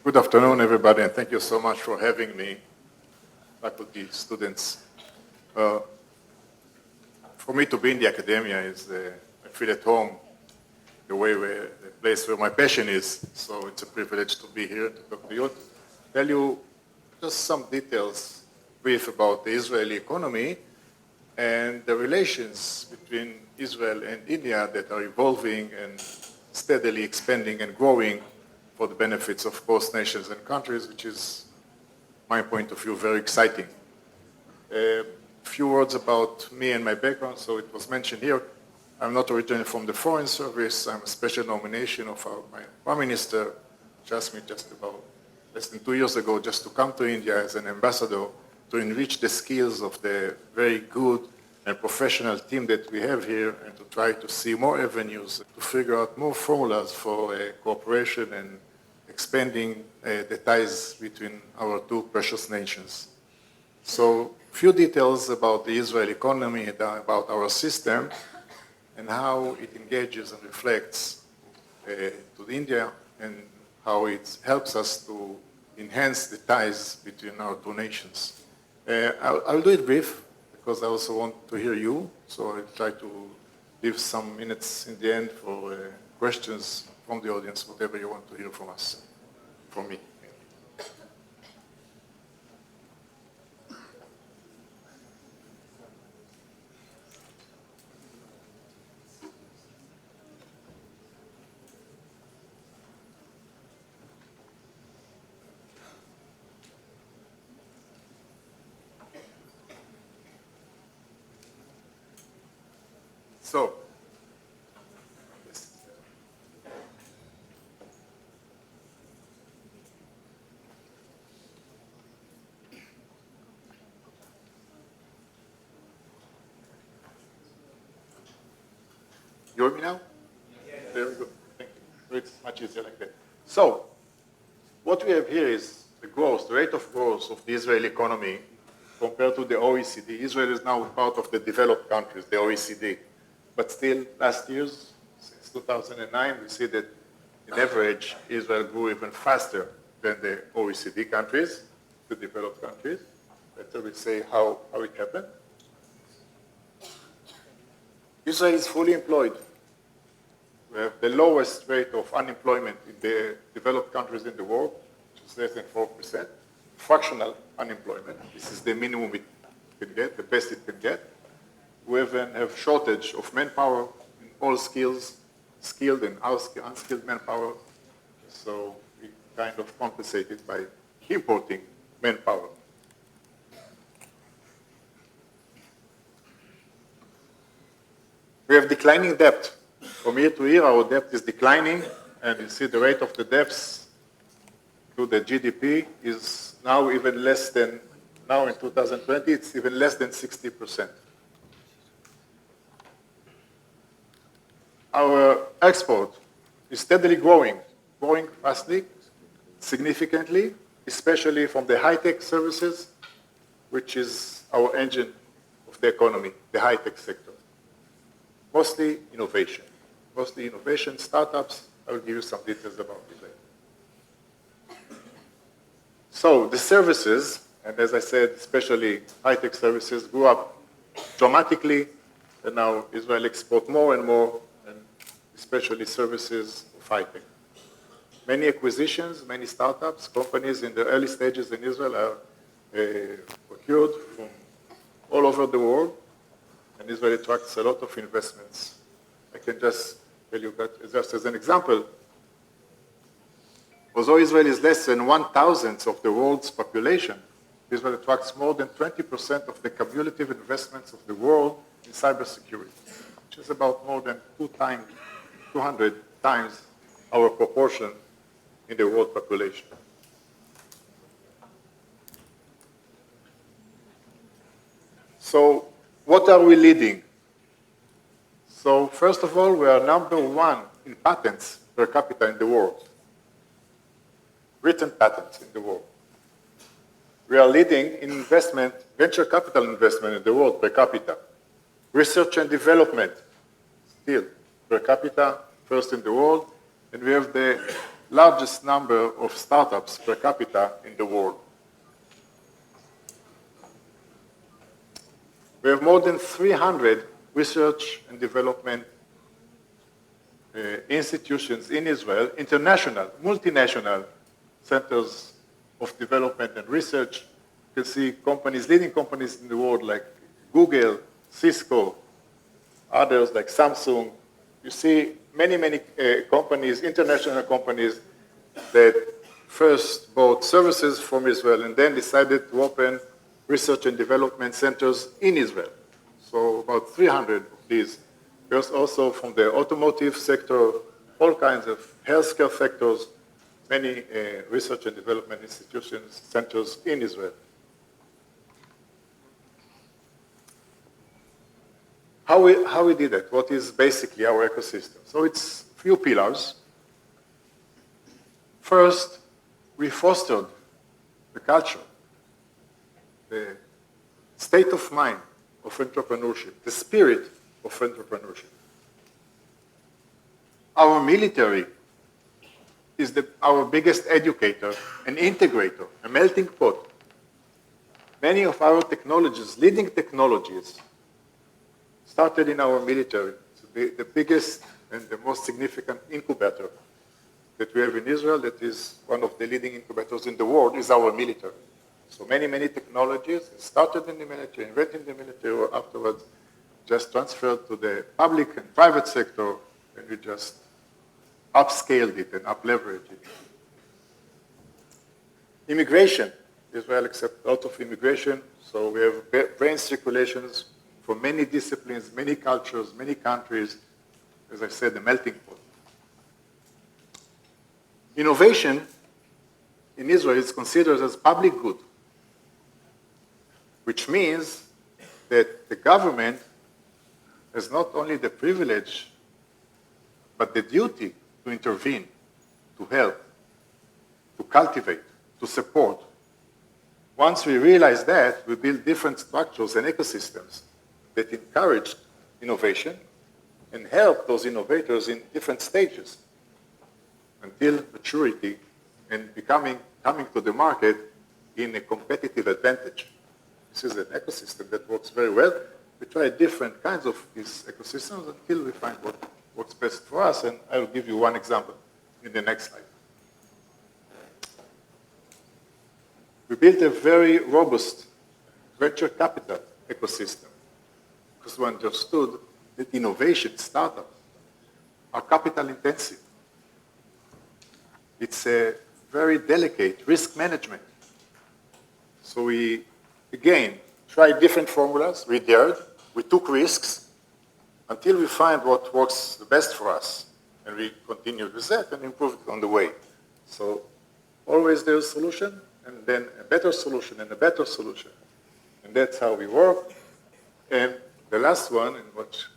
Good afternoon, everybody, and thank you so much for having me, faculty, students. For me to be in the academia is, I feel at home, the place where my passion is, so it's a privilege to be here to talk to you. Tell you just some details, brief about the Israeli economy and the relations between Israel and India that are evolving and steadily expanding and growing for the benefits of both nations and countries, which is, my point of view, very exciting. A few words about me and my background. So it was mentioned here, I'm not originally from the Foreign Service. I'm a special nomination of my Prime Minister, who asked me just about less than 2 years ago just to come to India as an ambassador to enrich the skills of the very good and professional team that we have here and to try to see more avenues, to figure out more formulas for cooperation and expanding the ties between our two precious nations. So, few details about the Israeli economy, about our system, and how it engages and reflects to India, and how it helps us to enhance the ties between our two nations. I'll do it brief, because I also want to hear you, so I'll try to leave some minutes in the end for questions from the audience, whatever you want to hear from us, from me. So, you hear me now? Yes. Very good. Thank you. It's much easier like that. So, what we have here is the growth, the rate of growth of the Israeli economy compared to the OECD. Israel is now part of the developed countries, the OECD. But still, last years, since 2009, we see that in average, Israel grew even faster than the OECD countries, the developed countries. Better we say how it happened. Israel is fully employed. We have the lowest rate of unemployment in the developed countries in the world, which is less than 4%. Fractional unemployment. This is the minimum it can get, the best it can get. We even have shortage of manpower in all skills, skilled and unskilled manpower. So we kind of compensate it by importing manpower. We have declining debt. From year to year, our debt is declining, and you see the rate of the debts to the GDP is now even less than, now in 2020, it's even less than 60%. Our export is steadily growing fastly, significantly, especially from the high-tech services, which is our engine of the economy, the high-tech sector. Mostly innovation, startups. I will give you some details about it later. So the services, and as I said, especially high-tech services, grew up dramatically, and now Israel exports more and more, and especially services of high-tech. Many acquisitions, many startups, companies in the early stages in Israel are procured from all over the world, and Israel attracts a lot of investments. I can just tell you that, just as an example, although Israel is less than 1/1000th of the world's population, Israel attracts more than 20% of the cumulative investments of the world in cybersecurity, which is about more than 200 times our proportion in the world population. So, what are we leading? So, first of all, we are #1 in patents per capita in the world. Written patents in the world. We are leading in investment, venture capital investment in the world per capita. Research and development, still per capita, first in the world. And we have the largest number of startups per capita in the world. We have more than 300 research and development institutions in Israel, international, multinational centers of development and research. You can see companies, leading companies in the world like Google, Cisco, others like Samsung. You see many, many companies, international companies, that first bought services from Israel and then decided to open research and development centers in Israel. So about 300 of these. There's also from the automotive sector, all kinds of healthcare sectors, many research and development institutions, centers in Israel. How we did that? What is basically our ecosystem? So it's a few pillars. First, we fostered the culture, the state of mind of entrepreneurship, the spirit of entrepreneurship. Our military is our biggest educator, an integrator, a melting pot. Many of our technologies, leading technologies, started in our military. So the biggest and the most significant incubator that we have in Israel, that is one of the leading incubators in the world, is our military. So many, many technologies started in the military, invented in the military, or afterwards just transferred to the public and private sector, and we just upscaled it and up-leveraged it. Immigration. Israel accepts a lot of immigration, so we have brain circulations from many disciplines, many cultures, many countries. As I said, the melting pot. Innovation in Israel is considered as public good, which means that the government has not only the privilege, but the duty to intervene, to help, to cultivate, to support. Once we realize that, we build different structures and ecosystems that encourage innovation and help those innovators in different stages until maturity and coming to the market in a competitive advantage. This is an ecosystem that works very well. We try different kinds of these ecosystems until we find what works best for us, and I will give you one example in the next slide. We built a very robust venture capital ecosystem because we understood that innovation, startups, are capital intensive. It's a very delicate risk management. So we, again, tried different formulas, we dared, we took risks until we find what works the best for us. And we continued with that and improved on the way. So always there's a solution, and then a better solution and a better solution. And that's how we work. And the last one,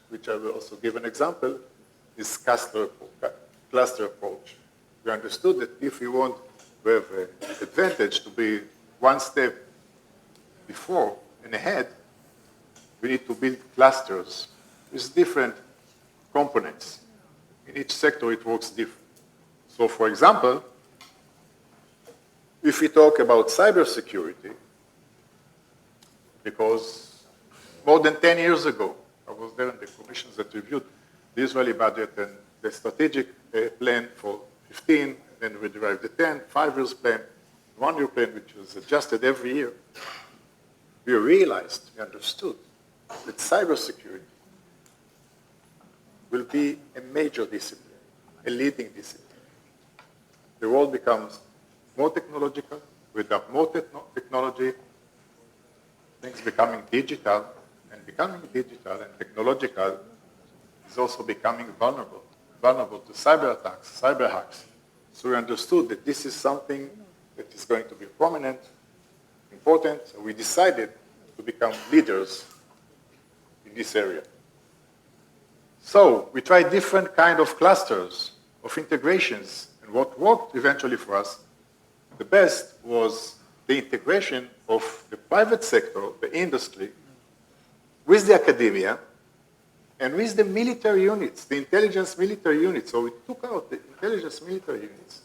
which I will also give an example, is cluster approach. We understood that if we want to have an advantage to be one step before and ahead, we need to build clusters with different components. In each sector, it works different. So, for example, if we talk about cybersecurity, because more than 10 years ago, I was there in the commissions that reviewed the Israeli budget and the strategic plan for 15, then we derived the 10, 5 years plan, 1 year plan, which was adjusted every year. We realized, we understood that cybersecurity will be a major discipline, a leading discipline. The world becomes more technological, we adopt more technology, things becoming digital, and becoming digital and technological is also becoming vulnerable to cyber attacks, cyber hacks. So we understood that this is something that is going to be prominent, important, so we decided to become leaders in this area. So we tried different kind of clusters of integrations, and what worked eventually for us the best was the integration of the private sector, the industry, with the academia, and with the military units, the intelligence military units. So we took out the intelligence military units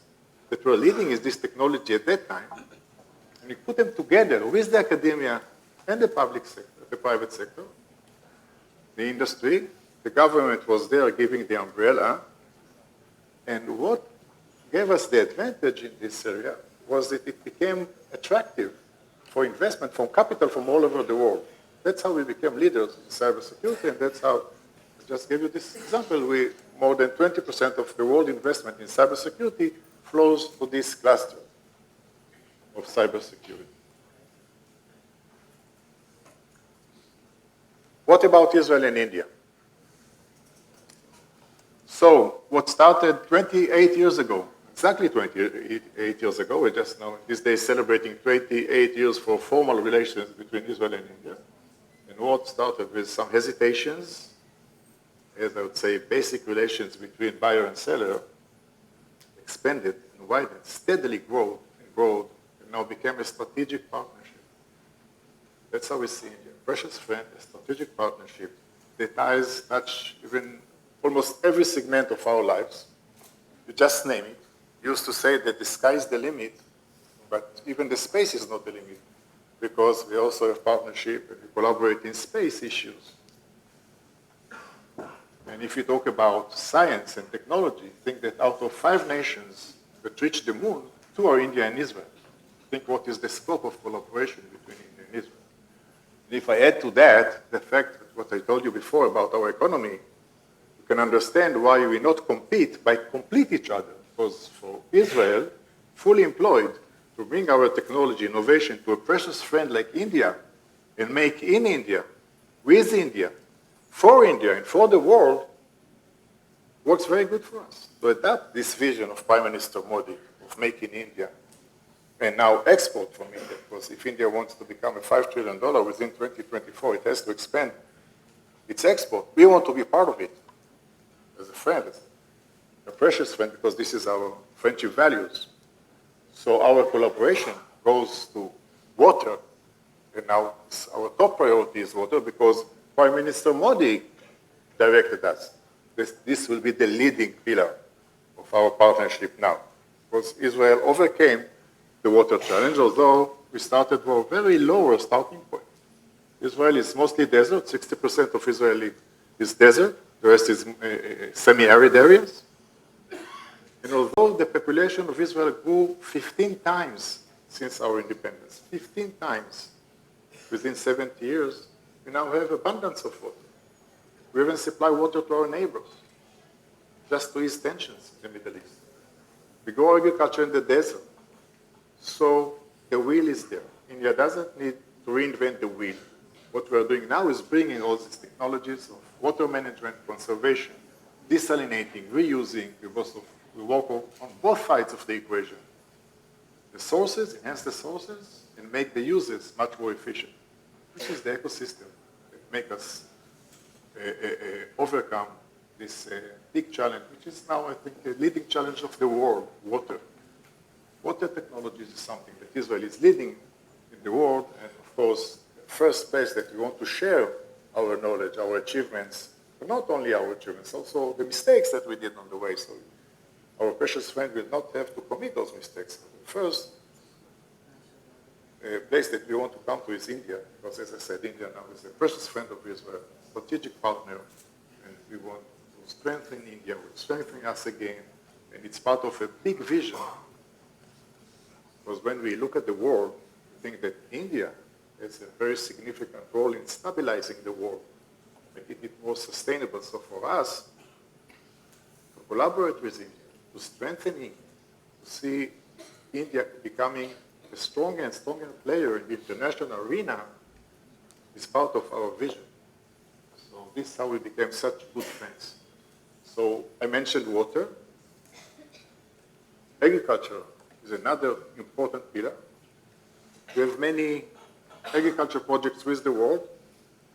that were leading in this technology at that time, and we put them together with the academia and the public sector, the private sector, the industry. The government was there giving the umbrella. And what gave us the advantage in this area was that it became attractive for investment from capital from all over the world. That's how we became leaders in cybersecurity, and that's how, I just gave you this example, more than 20% of the world investment in cybersecurity flows to this cluster of cybersecurity. What about Israel and India? So what started 28 years ago, exactly 28 years ago, we're just now these days celebrating 28 years for formal relations between Israel and India. And what started with some hesitations, as I would say, basic relations between buyer and seller, expanded and widened, steadily grew, and now became a strategic partnership. That's how we see India. Precious friend, a strategic partnership that touch even almost every segment of our lives. You just name it. We used to say that the sky is the limit, but even the space is not the limit, because we also have partnership and we collaborate in space issues. And if you talk about science and technology, think that out of 5 nations that reached the moon, 2 are India and Israel. Think what is the scope of collaboration between India and Israel. And if I add to that the fact that what I told you before about our economy, you can understand why we not compete, but complete each other. Because for Israel, fully employed, to bring our technology innovation to a precious friend like India and make in India, with India, for India, and for the world, works very good for us. To adapt this vision of Prime Minister Modi of making India and now export from India, because if India wants to become a $5 trillion within 2024, it has to expand its export. We want to be part of it as a friend, as a precious friend, because this is our friendship values. So our collaboration goes to water, and now our top priority is water because Prime Minister Modi directed us. This will be the leading pillar of our partnership now, because Israel overcame the water challenge, although we started from a very lower starting point. Israel is mostly desert. 60% of Israel is desert. The rest is semi-arid areas. And although the population of Israel grew 15 times since our independence, 15 times within 70 years, we now have abundance of water. We even supply water to our neighbors, just to ease tensions in the Middle East. We grow agriculture in the desert. So the wheel is there. India doesn't need to reinvent the wheel. What we're doing now is bringing all these technologies of water management, conservation, desalinating, reusing. We work on both sides of the equation. The sources, enhance the sources, and make the users much more efficient. This is the ecosystem that makes us overcome this big challenge, which is now, I think, the leading challenge of the world, water. Water technologies is something that Israel is leading in the world, and of course, the first place that we want to share our knowledge, our achievements, but not only our achievements, also the mistakes that we did on the way. So our precious friend will not have to commit those mistakes. The first place that we want to come to is India, because as I said, India now is a precious friend of Israel, strategic partner, and we want to strengthen India, we're strengthening us again, and it's part of a big vision. Because when we look at the world, we think that India has a very significant role in stabilizing the world, making it more sustainable. So for us, to collaborate with India, to strengthen India, to see India becoming a stronger and stronger player in the international arena is part of our vision. So this is how we became such good friends. So I mentioned water. Agriculture is another important pillar. We have many agriculture projects with the world.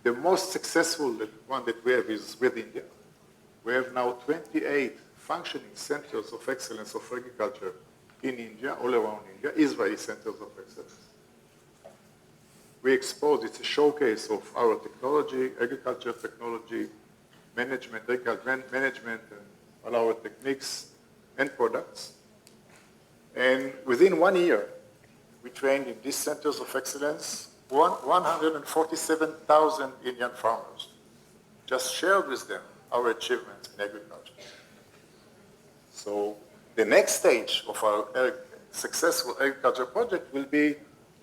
The most successful one that we have is with India. We have now 28 functioning centers of excellence of agriculture in India, all around India, Israeli centers of excellence. We expose, it's a showcase of our technology, agriculture technology, management, agriculture management, and all our techniques and products. And within 1 year, we trained in these centers of excellence 147,000 Indian farmers. Just shared with them our achievements in agriculture. So the next stage of our successful agriculture project will be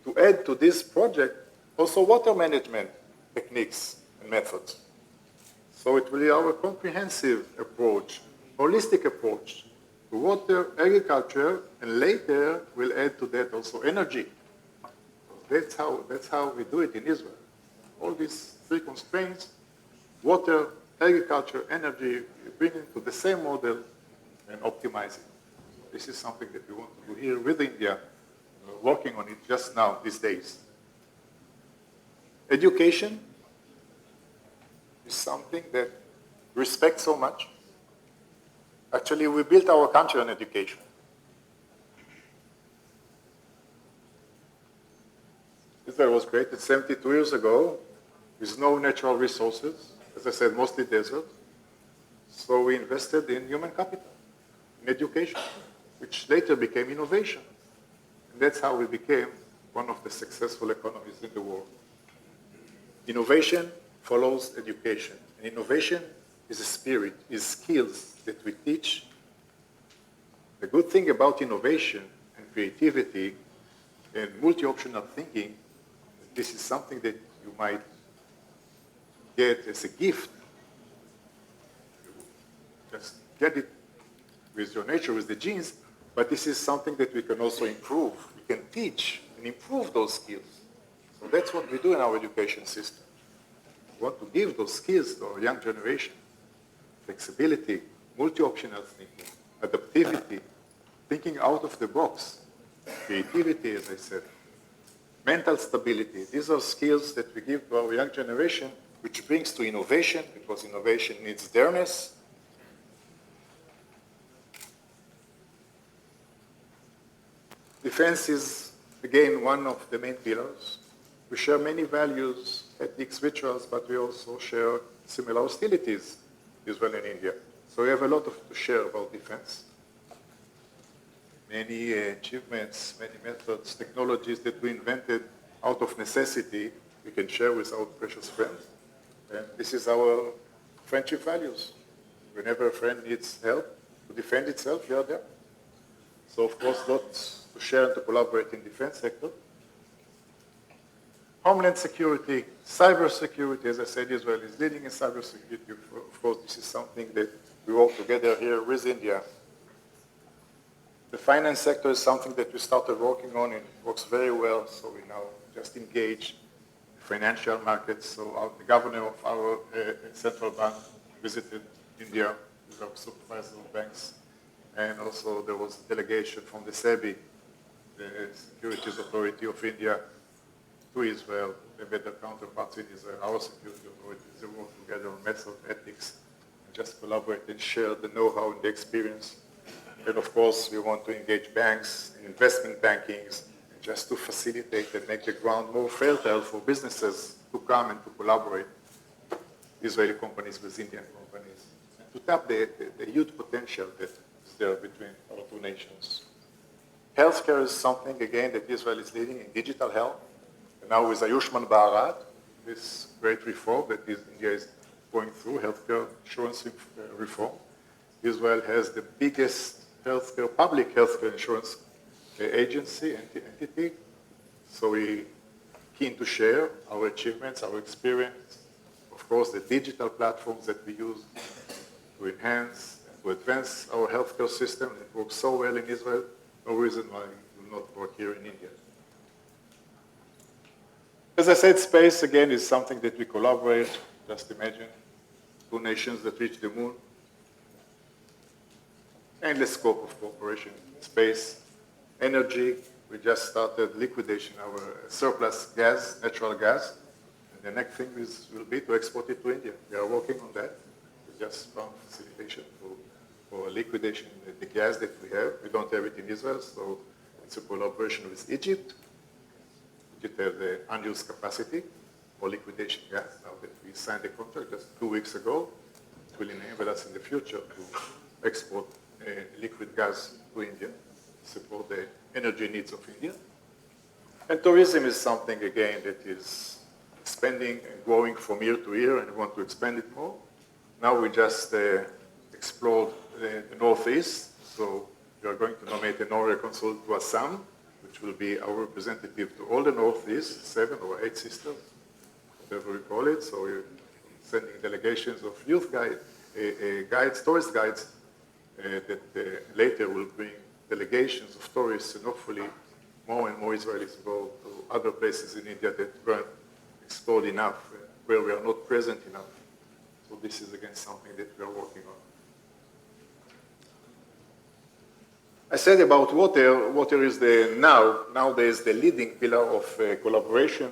to add to this project also water management techniques and methods. So it will be our comprehensive approach, holistic approach to water, agriculture, and later we'll add to that also energy. That's how we do it in Israel. All these three constraints, water, agriculture, energy, we bring into the same model and optimize it. This is something that we want to do here with India, working on it just now, these days. Education is something that we respect so much. Actually, we built our country on education. Israel was created 72 years ago with no natural resources, as I said, mostly desert. So we invested in human capital, in education, which later became innovation. And that's how we became one of the successful economies in the world. Innovation follows education. And innovation is a spirit, is skills that we teach. The good thing about innovation and creativity and multi-optional thinking, this is something that you might get as a gift. You just get it with your nature, with the genes, but this is something that we can also improve. We can teach and improve those skills. So that's what we do in our education system. We want to give those skills to our young generation. Flexibility, multi-optional thinking, adaptivity, thinking out of the box, creativity, as I said, mental stability. These are skills that we give to our young generation, which brings to innovation, because innovation needs dareness. Defense is, again, one of the main pillars. We share many values, ethics, rituals, but we also share similar hostilities, Israel and India. So we have a lot to share about defense. Many achievements, many methods, technologies that we invented out of necessity, we can share with our precious friends. And this is our friendship values. Whenever a friend needs help to defend itself, we are there. So of course, lots to share and to collaborate in the defense sector. Homeland security, cybersecurity, as I said, Israel is leading in cybersecurity. Of course, this is something that we work together here with India. The finance sector is something that we started working on and it works very well, so we now just engage financial markets. So the governor of our central bank visited India with our supervisor of banks, and also there was a delegation from the SEBI, the Securities Authority of India, to Israel. They met their counterparts in Israel, our security authorities. They work together on method, ethics, and just collaborate and share the know-how and the experience. And of course, we want to engage banks in investment bankings, just to facilitate and make the ground more fertile for businesses to come and to collaborate, Israeli companies with Indian companies, and to tap the huge potential that is there between our two nations. Healthcare is something, again, that Israel is leading in digital health. And now with Ayushman Bharat, this great reform that India is going through, healthcare insurance reform, Israel has the biggest public healthcare insurance agency, entity. So we're keen to share our achievements, our experience, of course, the digital platforms that we use to enhance and to advance our healthcare system. It works so well in Israel, no reason why it will not work here in India. As I said, space, again, is something that we collaborate. Just imagine, two nations that reach the moon. Endless scope of cooperation in space. Energy, we just started liquidation our surplus gas, natural gas. And the next thing will be to export it to India. We are working on that. We just found facilitation for liquidation of the gas that we have. We don't have it in Israel, so it's a collaboration with Egypt. Egypt has the unused capacity for liquidation gas. Now that we signed the contract just 2 weeks ago, it will enable us in the future to export liquid gas to India. support the energy needs of India. And tourism is something, again, that is expanding and growing from year to year, and we want to expand it more. Now we just explored the Northeast, so we are going to nominate an honorary consul to Assam, which will be our representative to all the Northeast, 7 or 8 sisters, whatever we call it. So we're sending delegations of youth guides, tourist guides, that later will bring delegations of tourists, and hopefully more and more Israelis go to other places in India that weren't explored enough, where we are not present enough. So this is, again, something that we are working on. I said about water. Water is nowadays the leading pillar of collaboration.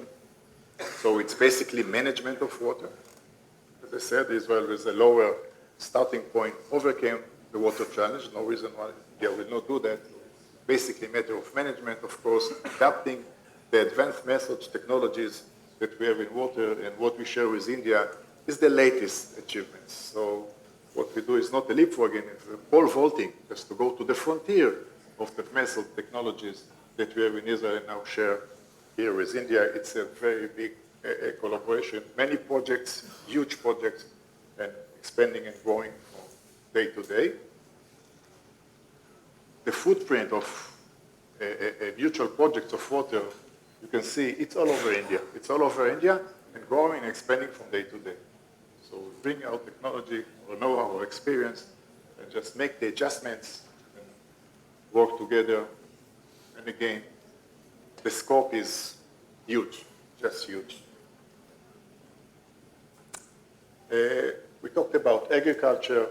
So it's basically management of water. As I said, Israel with a lower starting point overcame the water challenge. No reason why India will not do that. Basically a matter of management, of course, adapting the advanced methods, technologies that we have in water, and what we share with India is the latest achievements. So what we do is not a leapfrogging, it's a pole vaulting, just to go to the frontier of the method technologies that we have in Israel and now share here with India. It's a very big collaboration. Many projects, huge projects, and expanding and growing from day to day. The footprint of mutual projects of water, you can see it's all over India. It's all over India and growing and expanding from day to day. So we bring our technology, or know-how, or experience, and just make the adjustments and work together. And again, the scope is huge, just huge. We talked about agriculture.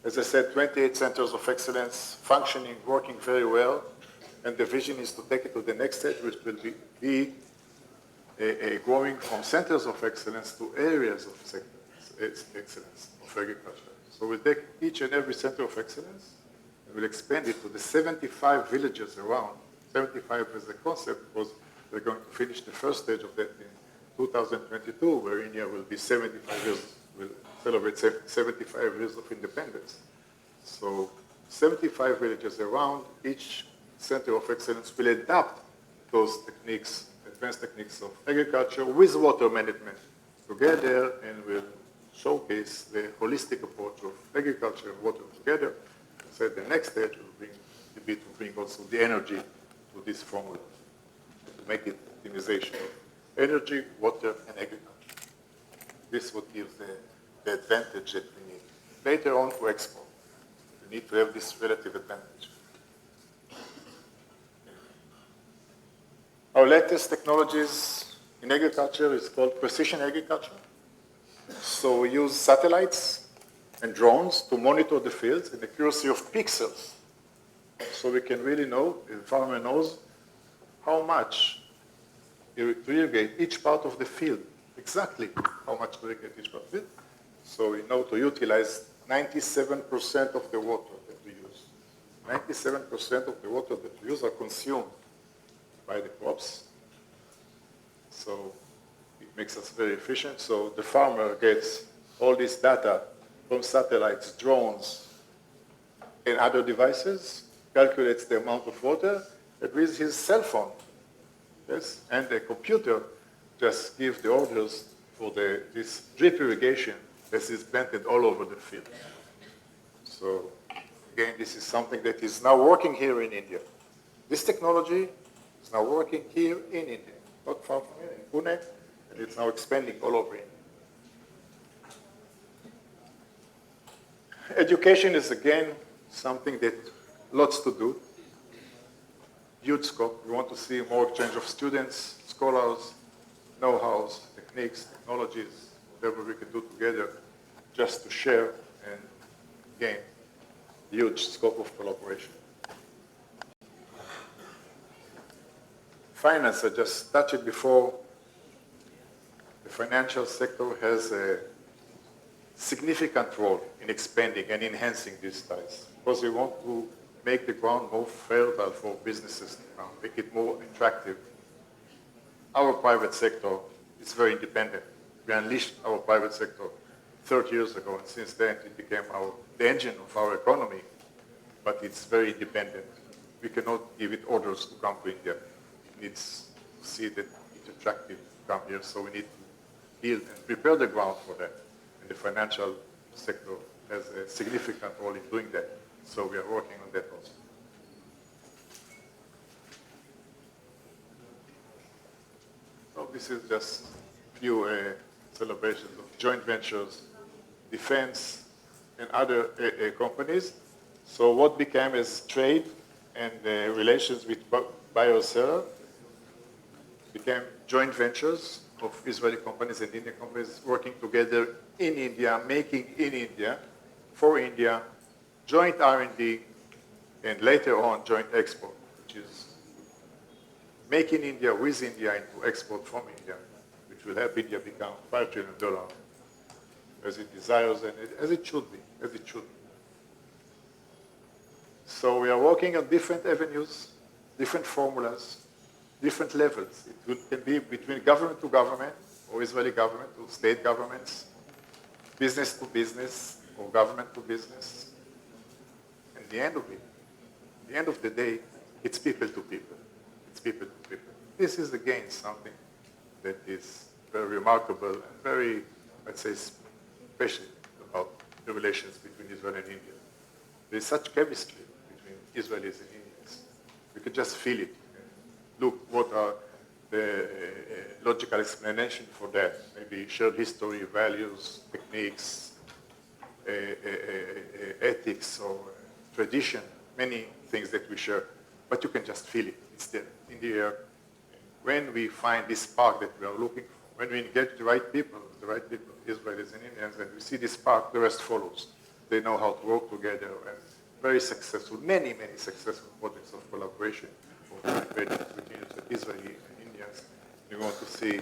As I said, 28 centers of excellence, functioning, working very well. And the vision is to take it to the next stage, which will be growing from centers of excellence to areas of excellence of agriculture. So we'll take each and every center of excellence and we'll expand it to the 75 villages around. 75 is the concept, because we're going to finish the first stage of that in 2022, where India will be 75 years, will celebrate 75 years of independence. So 75 villages around, each center of excellence will adapt those techniques, advanced techniques of agriculture with water management together, and will showcase the holistic approach of agriculture and water together. So the next stage will be to bring also the energy to this formula, to make it optimization of energy, water, and agriculture. This would give the advantage that we need. Later on to export, we need to have this relative advantage. Our latest technologies in agriculture is called precision agriculture. So we use satellites and drones to monitor the fields in accuracy of pixels. So we can really know, the farmer knows, how much to irrigate each part of the field, exactly how much to irrigate each part of the field. So we know to utilize 97% of the water that we use. 97% of the water that we use are consumed by the crops. So it makes us very efficient. So the farmer gets all this data from satellites, drones, and other devices, calculates the amount of water, and with his cell phone, yes, and the computer just gives the orders for this drip irrigation that is planted all over the field. So again, this is something that is now working here in India. This technology is now working here in India, not far from here, in Pune, and it's now expanding all over India. Education is, again, something that lots to do. Huge scope. We want to see more exchange of students, scholars, know-hows, techniques, technologies, whatever we can do together just to share and gain huge scope of collaboration. Finance, I just touched it before. The financial sector has a significant role in expanding and enhancing these ties, because we want to make the ground more fertile for businesses now, make it more attractive. Our private sector is very independent. We unleashed our private sector 30 years ago, and since then it became the engine of our economy. but it's very independent. We cannot give it orders to come to India. It needs to see that it's attractive to come here, so we need to build and prepare the ground for that. And the financial sector has a significant role in doing that, so we are working on that also. So this is just a few celebrations of joint ventures, defense, and other companies. So what became as trade and relations with buyer or seller became joint ventures of Israeli companies and Indian companies working together in India, making in India, for India, joint R&D, and later on joint export, which is make in India with India and to export from India, which will help India become $5 trillion as it desires and as it should be, as it should be. So we are working on different avenues, different formulas, different levels. It can be between government to government, or Israeli government to state governments, business to business, or government to business. And the end of it, the end of the day, it's people to people. It's people to people. This is again something that is very remarkable and very, let's say, special about the relations between Israel and India. There's such chemistry between Israelis and Indians. We could just feel it. Look, what are the logical explanation for that? Maybe shared history, values, techniques, ethics, or tradition, many things that we share. But you can just feel it. It's there in the air. When we find this spark that we are looking for, when we engage the right people, Israelis and Indians, and we see this spark, the rest follows. They know how to work together, and very successful, many, many successful projects of collaboration between Israeli and Indians. We want to see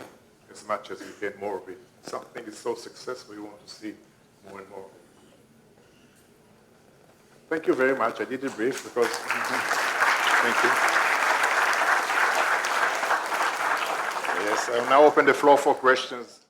as much as we can more of it. Something is so successful, we want to see more and more of it. Thank you very much. I did it brief because, thank you. Yes, I'll now open the floor for questions.